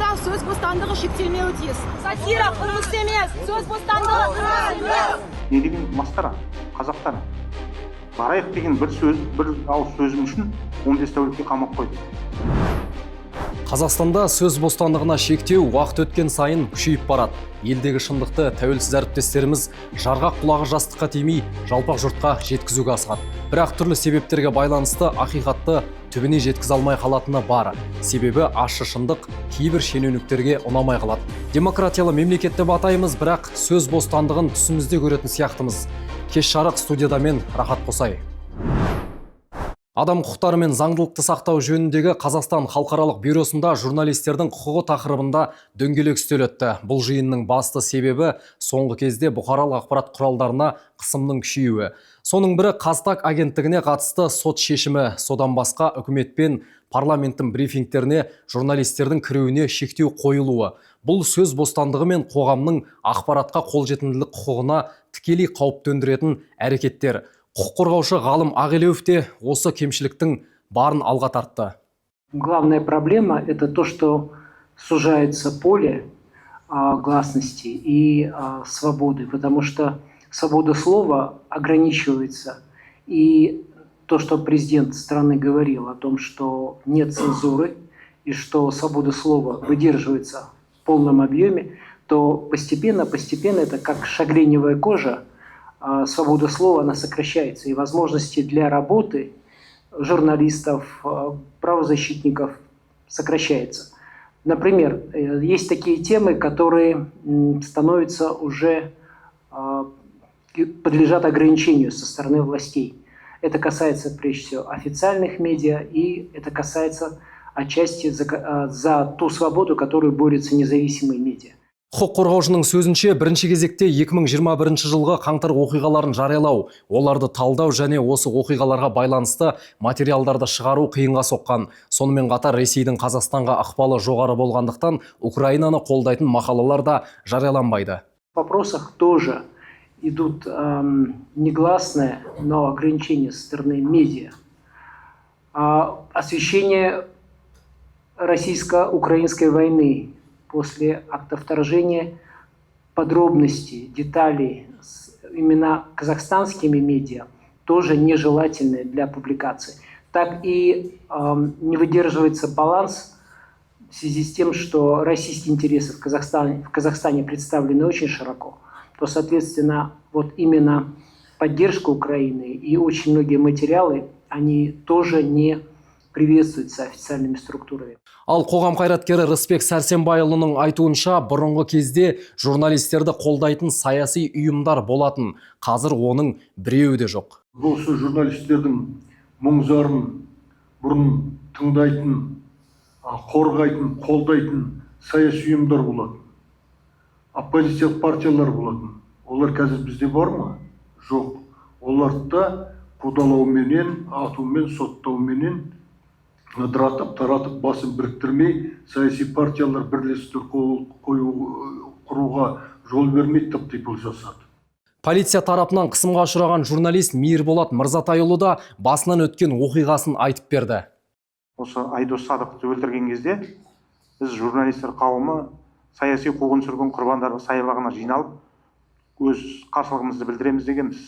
Қазақстанда сөз бостандығы шектелмеуі тиіс. Сатира қылмыс емес, сөз бостандығы. Не деген масқара, қазақтар. Барайық деген бір ауыз сөзім үшін 15 тәулікке қамап қойды. Қазақстанда сөз бостандығына шектеу уақыт өткен сайын күшейіп барады. Елдегі шындықты тәуелсіз әріптестеріміз жарғақ құлағы жастыққа тимей, жалпақ жұртқа жеткізуге асығады. Бірақ түрлі себептерге байланысты ақиқатты түбіне жеткізе алмай қалатыны бар. Себебі ащы шындық кейбір шенеуніктерге ұнамай қалады. Демократиялы мемлекет деп атаймыз, бірақ сөз бостандығын түсімізде көретін сияқтымыз. Кеш жарық студияда мен Рахат Қосай. Адам құқықтары мен заңдылықты сақтау жөніндегі Қазақстан халықаралық бюросында журналистердің құқығы тақырыбында дөңгелек үстел өтті. Бұл жиынның басты себебі соңғы кезде бұқаралық ақпарат құралдарына қысымның күшеюі. Соның бірі Қазтаг агенттігіне қатысты сот шешімі. Содан басқа үкімет пен парламенттің брифингтеріне журналистердің кіруіне шектеу қойылуы. Бұл сөз бостандығы мен қоғамның ақпаратқа қолжетімділік құқығына тікелей қауіп төндіретін әрекеттер. Құқық қорғаушы ғалым Ағелеуов те осы кемшіліктің барын алға тартты. Главная проблема – это то, что сужается поле гласности и свободы, потому что свобода слова ограничивается. И то, что президент страны говорил о том, что нет цензуры и что свобода слова выдерживается в полном объеме, то постепенно это как шагреневая кожа, свобода слова, она сокращается, и возможности для работы журналистов, правозащитников сокращается. Например, есть такие темы, которые становятся уже, подлежат ограничению со стороны властей. Это касается, прежде всего, официальных медиа, и это касается отчасти за ту свободу, которую борются независимые медиа. Құқық қорғаушының сөзінше, бірінші кезекте 2021 жылғы қаңтар оқиғаларын жариялау, оларды талдау және осы оқиғаларға байланысты материалдарды шығару қиынға соққан. Сонымен қатар Ресейдің Қазақстанға ықпалы жоғары болғандықтан Украинаны қолдайтын мақалалар да жарияланбайды. В вопросах тоже идут негласные, но ограничения со стороны медиа. Освещение российско-украинской войны после акта вторжения, подробности, детали именно казахстанскими медиа тоже нежелательны для публикации. Так и не выдерживается баланс в связи с тем, что российские интересы в Казахстане представлены очень широко, то, соответственно, вот именно поддержка Украины и очень многие материалы, они тоже не приветствуются официальными структурами. Ал қоғам қайраткері Рысбек Сәрсенбайұлының айтуынша, бұрынғы кезде журналистерді қолдайтын саяси ұйымдар болатын. Қазір оның біреуі де жоқ. Осы журналистердің мұң-зарын бұрын тыңдайтын, қорғайтын, қолдайтын саяси ұйымдар болатын. Оппозициялық партиялар болатын. Олар қазір бізде бар ма? Жоқ. Оларды қудалауменен, атумен, соттауменен ыдыратып, таратып, басын біріктірмей, саяси партиялар бірлестік құруға жол бермей тып-типыл жасады. Полиция тарапынан қысымға ұшыраған журналист Мейірболат Мырзатайұлы да басынан өткен оқиғасын айтып берді. Осы Айдос Садықты өлтірген кезде біз журналистер қауымы саяси қуғын-сүргін құрбандары саябағына жиналып, өз қарсылығымызды білдіреміз дегенбіз.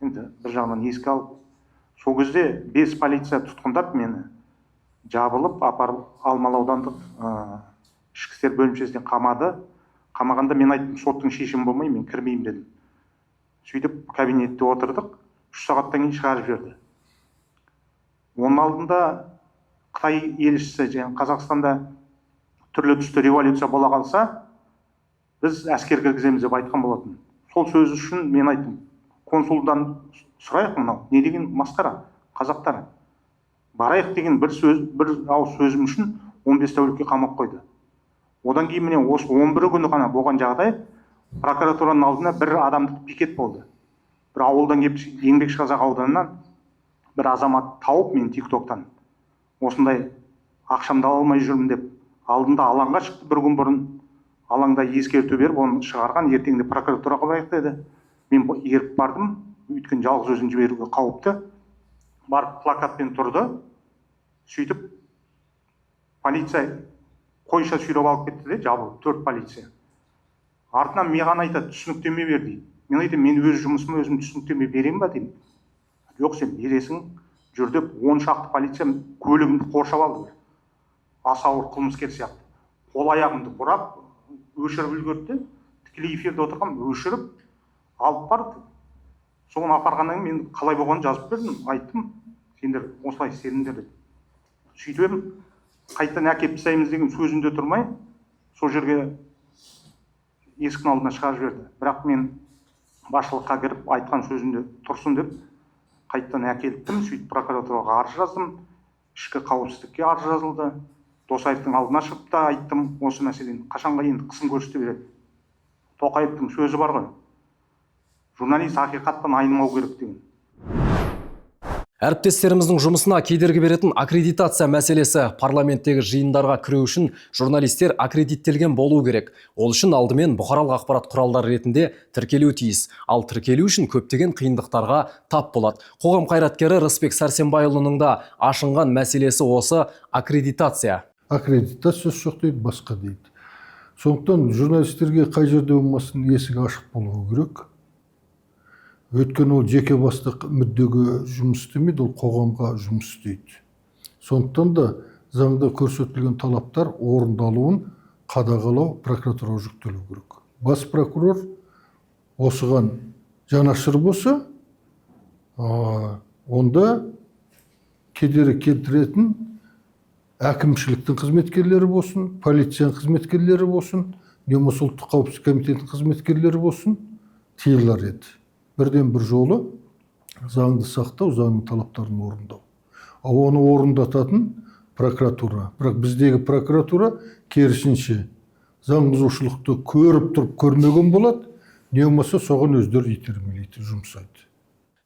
Енді бір жағынан еске алып, сол кезде 5 полиция тұтқындап мені жабылып, апарып Алмалы аудандық ішкі істер бөлімшесіне қамады. Қамағанда мен айттым, соттың шешімі болмай, мен кірмеймін дедім. Сөйтіп кабинетте отырдық, 3 сағаттан кейін шығарып жіберді. Оның алдында Қытай елшісі, және Қазақстанда түрлі түсті революция бола қалса, біз әскер кіргіземіз деп айтқан болатын. Сол сөз үшін мен айттым, консулдан сұрайық мынау, не деген масқара, қазақтар. Барайық деген бір ауыз сөзім үшін 15 тәулікке қамап қойды. Одан кейін міне осы 11 күні ғана болған жағдай, прокуратураның алдына бір адамдық пикет болды. Бір ауылдан келіп, Еңбекшіқазақ ауданынан бір азамат тауып мен тиктоктан осындай ақшамды ала алмай жүрмін деп алдында алаңға шықты. Бір күн бұрын алаңда ескерту беріп, оны шығарған, ертеңде прокуратураға барайық деді. Мен еріп бардым, өйткені жалғыз өзін жіберуге қауіпті. Барып плакатпен тұрды. Сөйтіп полиция қойша сүйреп алып кетті де, жабылып 4 полиция. Артынан маған айтады, түсініктеме бер дейді. Мен айтамын, мен өз жұмысыма өзім түсініктеме берем ба деймін. Жоқ, сен бересің, жүр деп 10 шақты полиция көлігімді қоршап алды. Аса ауыр қылмыскер сияқты. Қол аяғымды бұрап, өшіріп үлгерді. Тікелей эфирде отырған өшіріп алып барды. Соны апарғаннан кейін мен қалай болғанын жазып бердім, айттым. Сендер осылай істедіңдер деп. Сөйтіп қайтадан әкеліп тастаймыз деген сөзінде тұрмай, сол жерге есіктің алдына шығарып жіберді. Бірақ мен басшылыққа кіріп айтқан сөзінде тұрсын деп қайтадан әкелттім. Сөйтіп прокуратураға арыз жаздым. Ішкі қауіпсіздікке арыз жазылды. Досаевтың алдына шығып та айттым осы мәселені. Қашанға енді қысым көрсете береді. Тоқаевтың сөзі бар ғой. Журналист ақиқаттан айнымау керек деген. Әріптестеріміздің жұмысына кедергі беретін аккредитация мәселесі. Парламенттегі жиындарға кіру үшін журналистер аккредиттелген болу керек. Ол үшін алдымен бұқаралық ақпарат құралдары ретінде тіркелуі тиіс. Ал тіркелу үшін көптеген қиындықтарға тап болады. Қоғам қайраткері Рысбек Сәрсенбайұлының да ашынған мәселесі осы аккредитация. Аккредитация жоқ дейді, басқа дейді. Сондықтан журналистерге қай жерде болмасын есігі ашық болуы керек. Өйткені ол жеке бастық мүддеге жұмыс істемейді, ол қоғамға жұмыс істейді. Сондықтан да заңда көрсетілген талаптар орындалуын қадағалау прокуратураға жүктелу керек. Бас прокурор осыған жанашыр болса, онда кедергі келтіретін әкімшіліктің қызметкерлері болсын, полицияның қызметкерлері болсын, немесе ұлттық қауіпсіздік комитетінің қызметкерлері болсын, тыйылар еді. Бірден бір жолы заңды сақтау, заңның талаптарын орындау. Ал оны орындататын прокуратура. Бірақ біздегі прокуратура керісінше заң бұзушылықты көріп тұрып көрмеген болады, не болмаса соған өздері итермелейді, жұмсайды.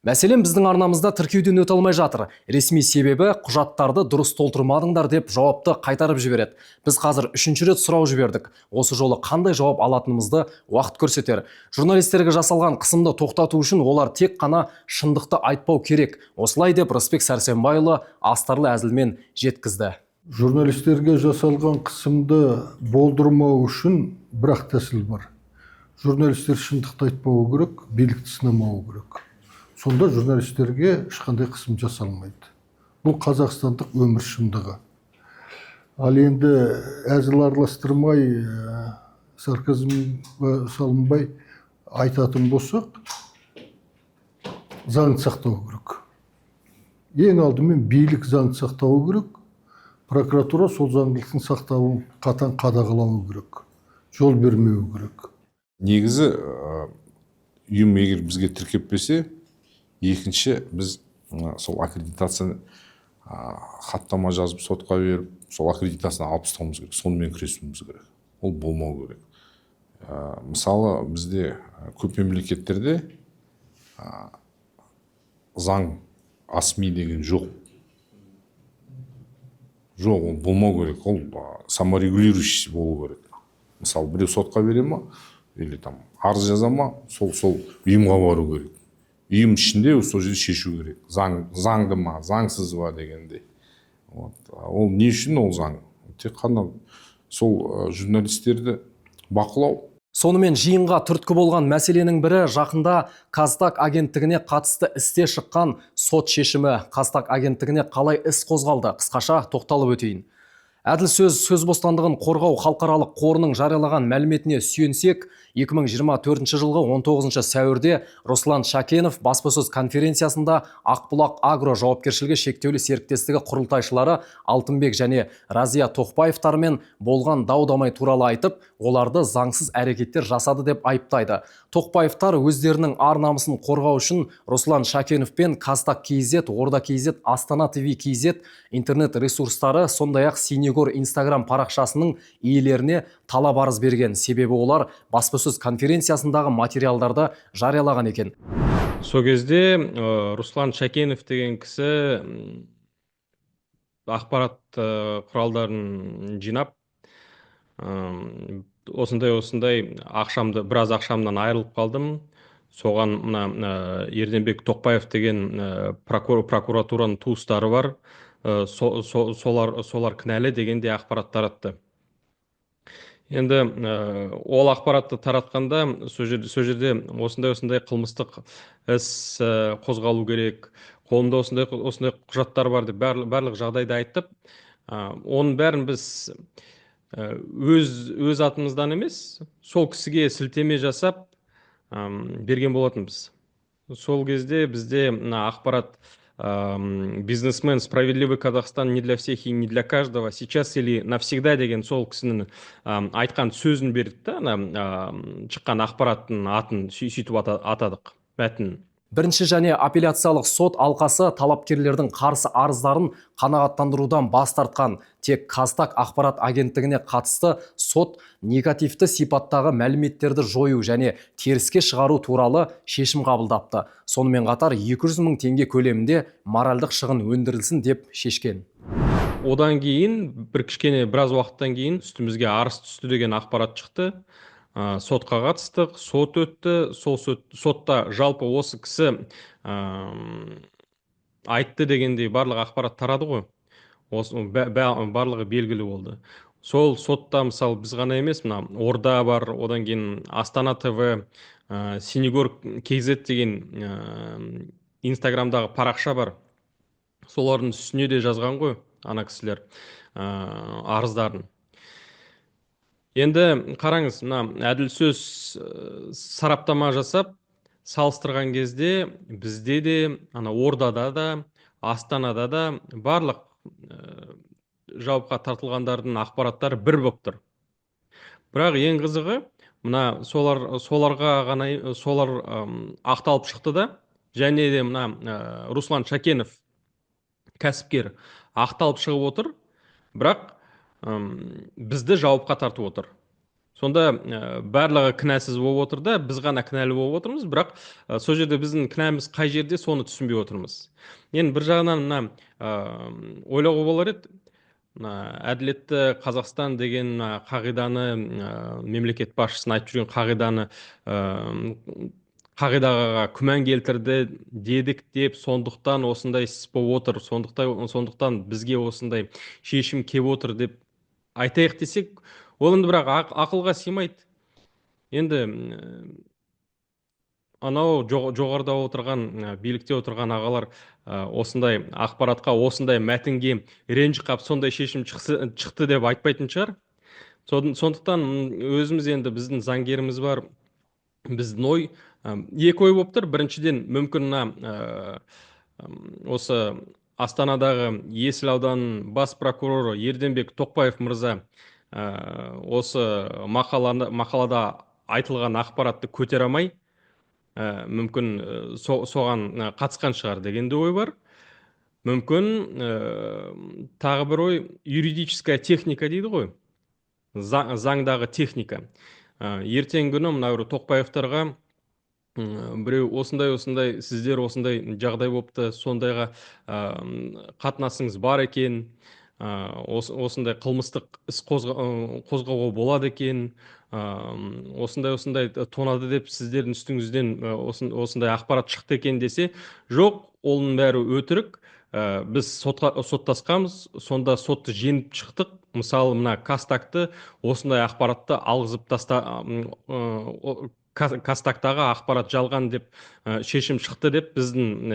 Мәселен, біздің арнамызда тіркеуден өте алмай жатыр. Ресми себебі құжаттарды дұрыс толтырмадыңдар деп жауапты қайтарып жібереді. Біз қазір 3-ші рет сұрау жібердік. Осы жолы қандай жауап алатынымызды уақыт көрсетер. Журналистерге жасалған қысымды тоқтату үшін олар тек қана шындықты айтпау керек. Осылай деп Рысбек Сәрсенбайұлы астарлы әзілмен жеткізді. Журналистерге жасалған қысымды болдырмау үшін бір-ақ тәсіл бар. Журналистер шындықты айтпауы керек, билікті сынамауы керек. Сонда журналистерге ешқандай қысым жасалмайды. Бұл қазақстандық өмір шындығы. Ал енді әзіл араластырмай, сарказмға салынбай айтатын болсақ, заңды сақтау керек. Ең алдымен билік заңды сақтауы керек, прокуратура сол заңдылықтың сақтауын қатаң қадағалауы керек, жол бермеуі керек. Негізі ұйым егер бізге тіркеппесе, екінші біз сол аккредитацияны хаттама жазып сотқа беріп, сол аккредитацияны алып тастауымыз керек, сонымен күресуіміз керек. Ол болмау керек. Мысалы бізде көп мемлекеттерде заң асми деген жоқ. Жоқ, ол болмау керек. Ол саморегулирующий болу керек. Мысалы біреу сотқа бере ма, или там арыз жаза ма, сол ұйымға бару керек. Үйім ішінде сол жерде шешу керек. Заңды ма, заңсыз ба дегенде. Ол не үшін ол заң? Тек қана сол журналистерді бақылау. Сонымен жиынға түрткі болған мәселенің бірі жақында Қазтаг агенттігіне қатысты істе шыққан сот шешімі. Қазтаг агенттігіне қалай іс қозғалды? Қысқаша тоқталып өтейін. Әділ сөз бостандығын қорғау халықаралық қорының жариялаған мәліметіне сүйенсек, 2024 жылғы 19 сәуірде Руслан Шакенов баспасөз конференциясында Ақбұлақ Агро жауапкершілігі шектеулі серіктестігі құрылтайшылары Алтынбек және Разия Тоқбаевтармен болған дау-дамай туралы айтып, оларды заңсыз әрекеттер жасады деп айыптайды. Тоқбаевтар өздерінің ар-намысын қорғау үшін Руслан Шакенов пен Қазтаг KZ, Орда KZ, Астана ТВ KZ интернет ресурстары, сондай-ақ Синегор Инстаграм парақшасының иелеріне талап арыз берген. Себебі олар баспасөз конференциясындағы материалдарды жариялаған екен. Сол кезде Руслан Шакенов деген кісі ақпарат құралдарын жинап, осындай біраз ақшамдан айырылып қалдым. Соған Ерденбек Тоқбаев деген прокуратураның туыстары бар. Солар кінәлі дегенде ақпарат таратты. Енді ол ақпаратты таратқанда сол жерде осындай қылмыстық іс қозғалу керек, қолымда осындай құжаттар бар деп барлық жағдайды айтып, оның бәрін біз өз атымыздан емес, сол кісіге сілтеме жасап берген болатынбыз. Сол кезде бізде мына ақпарат бизнесмен «Справедливый Казахстан не для всех и не для каждого, сейчас или навсегда» деген сол кісінің айтқан сөзін бердік та, шыққан ақпараттың атын сөйтіп атадық, мәтінін. Бірінші және апелляциялық сот алқасы талапкерлердің қарсы арыздарын қанағаттандырудан бас тартқан. Тек Казтаг ақпарат агенттігіне қатысты сот негативті сипаттағы мәліметтерді жою және теріске шығару туралы шешім қабылдапты. Сонымен қатар 200 мың теңге көлемінде моральдық шығын өндірілсін деп шешкен. Одан кейін біраз уақыттан кейін үстімізге арыз түсті деген ақпарат шықты. Сотқа қатыстық, сот өтті, сол сотта жалпы осы кісі айтты дегендей барлық ақпарат тарады ғой. Барлығы белгілі болды. Сол сотта мысалы біз ғана емес, мына Орда бар, одан кейін Астана ТВ, Синегор KZ деген инстаграмдағы парақша бар. Солардың үстіне де жазған ғой ана кісілер арыздарын. Енді қараңыз, әділ сөз сараптама жасап, салыстырған кезде бізде де, Ордада да, Астанада да барлық жауапқа тартылғандардың ақпараттары бір болып тұр. Бірақ ең қызығы, солар ақталып шықты да, және де Руслан Шакенов кәсіпкер ақталып шығып отыр, бірақ бізді жауапқа тартып отыр. Сонда барлығы кінәсіз болып отыр да, біз ғана кінәлі болып отырмыз, бірақ сол жерде біздің кінәміз қай жерде, соны түсінбей отырмыз. Енді бір жағынан ойлауға болар еді, әділетті Қазақстан деген қағиданы, мемлекет басшысының айтып жүрген қағидаға күмән келтірді дедік деп, сондықтан осындай іс болып отыр, сондықтан бізге осындай шешім кеп отыр деп айтайық десек, ол енді бірақ ақылға сыймайды. Енді анау жоғарыда отырған, билікте отырған ағалар осындай ақпаратқа, осындай мәтінге ренжіп қалып, сондай шешім шықты деп айтпайтын шығар. Сондықтан өзіміз, енді біздің заңгеріміз бар, біздің ой, екі ой болып тұр. Біріншіден, мүмкін осы Астанадағы Есіл ауданының бас прокуроры Ерденбек Тоқбаев мырза осы мақалада айтылған ақпаратты көтере алмай, мүмкін соған қатысқан шығар деген де ой бар. Мүмкін тағы бір ой, юридическая техника дейді ғой, заңдағы техника. Ертең күні Тоқбаевтарға біреу осындай, сіздер осындай жағдай болыпты, сондайға қатынасыңыз бар екен, осындай қылмыстық іс қозғауға болады екен, осындай тонады деп сіздердің үстіңізден осындай ақпарат шықты екен десе, жоқ, оның бәрі өтірік. Біз соттасқанбыз, сонда сотты жеңіп шықтық. Мысалы, Казтагты осындай ақпаратты алғызып Казтагтағы ақпарат жалған деп шешім шықты деп, біздің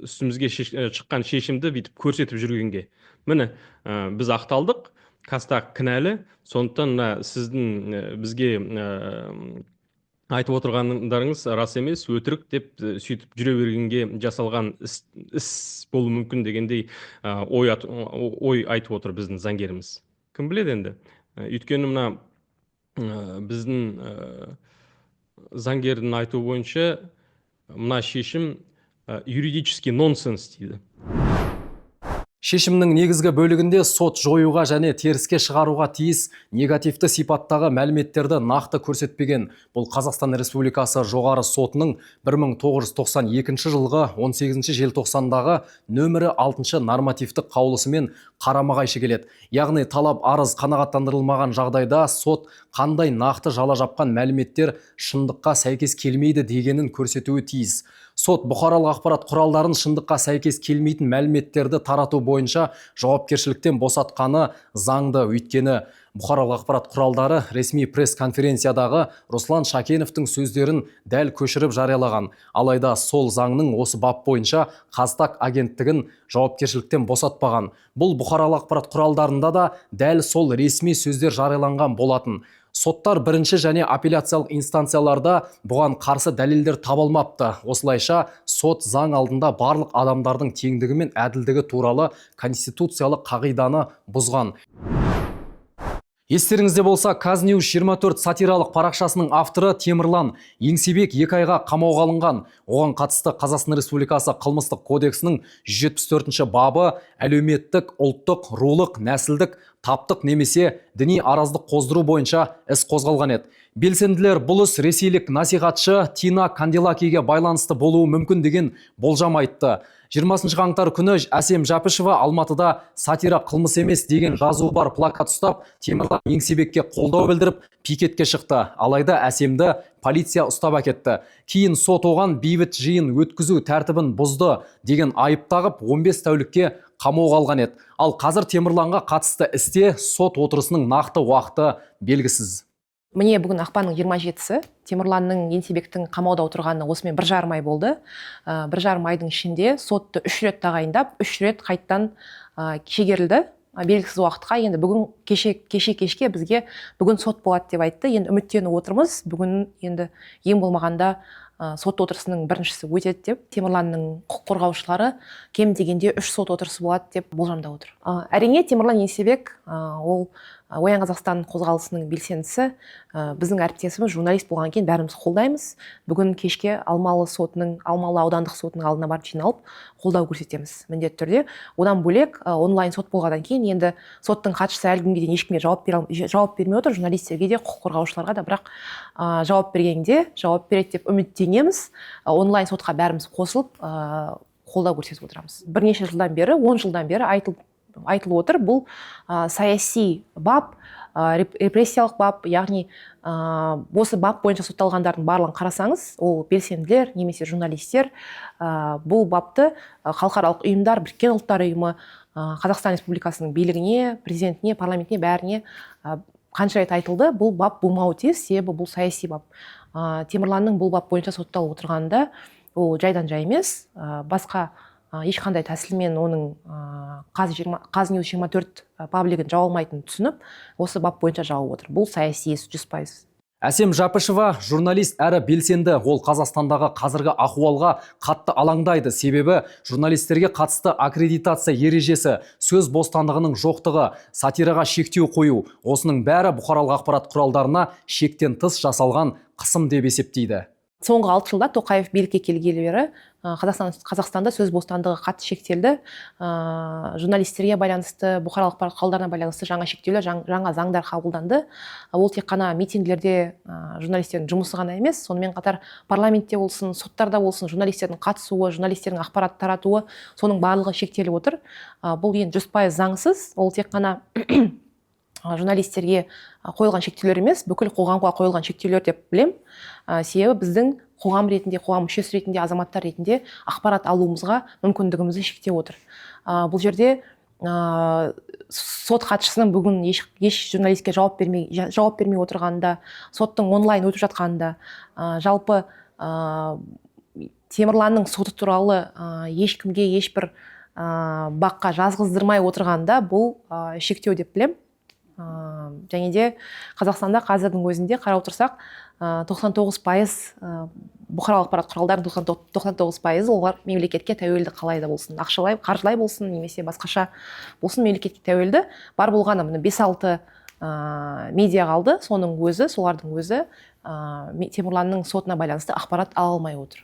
үстімізге шыққан шешімді бүйтіп көрсетіп жүргенге. Міне, біз ақталдық, Казтаг кінәлі, сондықтан сіздің бізге айтып отырғандарыңыз рас емес, өтірік деп сөйтіп жүре бергенге жасалған іс болуы мүмкін дегендей ой айтып отыр біздің заңгеріміз. Кім біледі енді? Өйткені біздің заңгердің айтуы бойынша шешім юридический нонсенс дейді. Шешімнің негізгі бөлігінде сот жоюға және теріске шығаруға тиіс негативті сипаттағы мәліметтерді нақты көрсетпеген. Бұл Қазақстан Республикасы жоғары сотының 1992 жылғы 18 желтоқсандағы нөмірі 6 нормативтік қаулысымен қарама-қайшы келеді. Яғни талап арыз қанағаттандырылмаған жағдайда сот қандай нақты жала жапқан мәліметтер шындыққа сәйкес келмейді дегенін көрсетуі тиіс. Сот бұқаралық ақпарат құралдарын шындыққа сәйкес келмейтін мәліметтерді тарату бойынша жауапкершіліктен босатқаны заңды. Өйткені Бұқаралық ақпарат құралдары ресми пресс-конференциядағы Руслан Шакеновтың сөздерін дәл көшіріп жариялаған. Алайда сол заңның осы бап бойынша Қазтаг агенттігін жауапкершіліктен босатпаған. Бұл бұқаралық ақпарат құралдарында да дәл сол ресми сөздер жарияланған болатын. Соттар бірінші және апелляциялық инстанцияларда бұған қарсы дәлелдер табылмапты. Осылайша сот заң алдында барлық адамдардың теңдігі мен әділдігі туралы конституциялық қағиданы бұзған. Естеріңізде болса, Казньюз 24 сатиралық парақшасының авторы Темірлан Еңсебек 2 айға қамауға алынған. Оған қатысты Қазақстан Республикасы қылмыстық кодексінің 174 бабы әлеуметтік, ұлттық, рулық, нәсілдік, таптық немесе діни араздық қоздыру бойынша іс қозғалған еді. Белсенділер бұл іс ресейлік насихатшы Тина Канделакиге байланысты болуы мүмкін деген болжам айтты. 20 қаңтар күні Әсем Жапышева Алматыда сатира қылмыс емес деген жазуы бар плакат ұстап, Темірлан Еңсебекке қолдау білдіріп, пикетке шықты. Алайда Әсемді полиция ұстап әкетті. Кейін сот оған бейбіт жиын өткізу тәртібін бұзды деген айып тағып 15 тәулікке қамауға алған еді. Ал қазір Темірланға қатысты істе сот отырысының нақты уақыты белгісіз. Міне бүгін ақпанның 27-сі Темірланның Еңсебектің қамауда отырғанына осымен 1,5 ай болды. 1,5 айдың ішінде сотты 3 рет тағайындап, 3 рет қайттан шегерілді. Белгісіз уақытқа. Енді бүгін кешке бізге бүгін сот болады деп айтты. Енді үміттеніп отырмыз. Бүгін енді ең болмағанда сот отырысының біріншісі өтеді деп. Темірланның құқық қорғаушылары кем дегенде 3 сот отырысы болады деп болжамдап отыр. Әрине Темірлан Еңсебек ол Оян Қазақстан қозғалысының белсендісі, біздің әріптесіміз журналист болған кейін бәріміз қолдаймыз. Бүгін кешке Алмалы аудандық сотының алдына барып жиналып қолдау көрсетеміз міндетті түрде. Одан бөлек онлайн сот болғаннан кейін енді соттың хатшысы әлі күнге дейін ешкімге жауап бермей отыр, журналистерге де құқық қорғаушыларға да, бірақ жауап бергенде жауап береді деп үміттенеміз. Онлайн сотқа бәріміз қосылып қолдау көрсетіп отырамыз. Бірнеше жылдан бері, 10 жылдан бері айтылып отыр, бұл саяси бап, репрессиялық бап, яғни осы бап бойынша сотталғандардың барлығын қарасаңыз, ол белсенділер немесе журналистер бұл бапты халықаралық ұйымдар, Біріккен ұлттар ұйымы, Қазақстан Республикасының билігіне, президентіне, парламентіне, бәріне қанша рет айтылды, бұл бап болмауы тиіс, себебі бұл саяси бап. Темірланның бұл бап бойынша сотталып отырғанда ол жайдан жай емес, басқа ешқандай тәсілмен оның Казньюз 24 паблигін жауа алмайтынын түсініп, осы бап бойынша жауып отыр. Бұл саяси іс 100%. Әсем Жапышева журналист әрі белсенді. Ол Қазақстандағы қазіргі ахуалға қатты алаңдайды. Себебі журналистерге қатысты аккредитация ережесі, сөз бостандығының жоқтығы, сатираға шектеу қою, осының бәрі бұқаралық ақпарат құралдарына шектен тыс жасалған қысым деп есептейді. Соңғы 6 жылда Тоқаев билікке келгелі бері Қазақстанда сөз бостандығы қатты шектелді. Журналистерге байланысты, бұқаралық ақпарат құралдарына байланысты жаңа шектеулер, жаңа заңдар қабылданды. Ол тек қана митингілерде журналистердің жұмысы ғана емес, сонымен қатар парламентте болсын, соттарда болсын, журналистердің қатысуы, журналистердің ақпарат таратуы, соның барлығы шектеліп отыр. Бұл енді 100% заңсыз, ол тек қана журналистерге қойылған шектеулер емес, бүкіл қоғамға қойылған шектеулер деп білем. Себебі біздің қоғам ретінде, қоғам мүшесі ретінде, азаматтар ретінде ақпарат алуымызға мүмкіндігімізді шектеп отыр. Бұл жерде сот хатшысының бүгін еш журналистке жауап бермей отырғанда, соттың онлайн өтіп жатқанда, жалпы Темірланның соты туралы ешкімге ешбір баққа жазғыздырмай отырғанда бұл шектеу деп білем. Және де Қазақстанда қазірдің өзінде қарап отырсақ 99% бұқаралық ақпарат құралдарының 99% олар мемлекетке тәуелді қалай да болсын, ақшалай, қаржылай болсын, немесе басқаша болсын мемлекетке тәуелді. Бар болғаны 5-6 медиа қалды, солардың өзі Темірланның сотына байланысты ақпарат ала алмай отыр.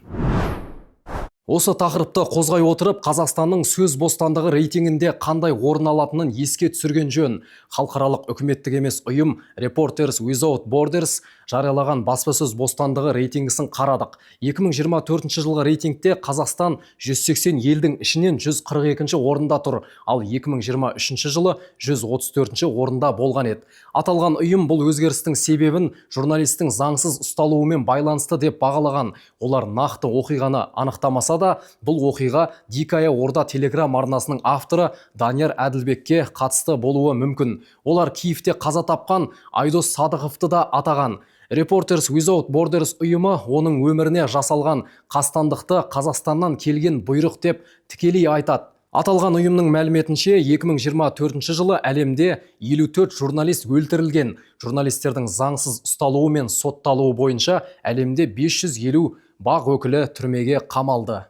Осы тақырыпты қозғай отырып, Қазақстанның сөз бостандығы рейтингінде қандай орын алатынын еске түсірген жөн. Халықаралық үкіметтік емес ұйым Reporters Without Borders жариялаған баспасөз бостандығы рейтингісін қарадық. 2024 жылғы рейтингте Қазақстан 180 елдің ішінен 142 орында тұр, ал 2023 жылы 134 орында болған еді. Аталған ұйым бұл өзгерістің себебін журналистің заңсыз ұсталуымен байланысты деп бағалаған. Олар нақты оқиғаны анықтамаса болмаса да, бұл оқиға Дикая Орда телеграм арнасының авторы Данияр Әділбекке қатысты болуы мүмкін. Олар Киевте қаза тапқан Айдос Садықовты да атаған. Reporters Without Borders ұйымы оның өміріне жасалған қастандықты Қазақстаннан келген бұйрық деп тікелей айтады. Аталған ұйымның мәліметінше 2024 жылы әлемде 54 журналист өлтірілген. Журналистердің заңсыз ұсталуы мен сотталуы бойынша әлемде 550 бақ өкілі түрмеге қамалды.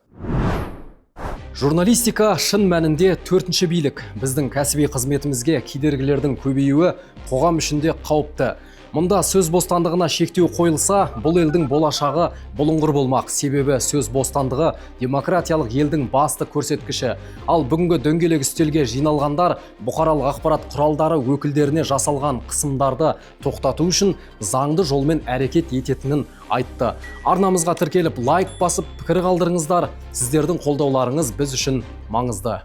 Журналистика шын мәнінде төртінші билік. Біздің кәсіби қызметімізге кедергілердің көбеюі қоғам үшінде қауіпті. Мұнда сөз бостандығына шектеу қойылса, бұл елдің болашағы бұлыңғыр болмақ. Себебі сөз бостандығы демократиялық елдің басты көрсеткіші. Ал бүгінгі дөңгелек үстелге жиналғандар бұқаралық ақпарат құралдары өкілдеріне жасалған қысымдарды тоқтату үшін заңды жолмен әрекет ететінін айтты. Арнамызға тіркеліп лайк басып пікір қалдырыңыздар. Сіздердің қолдауларыңыз біз үшін маңызды.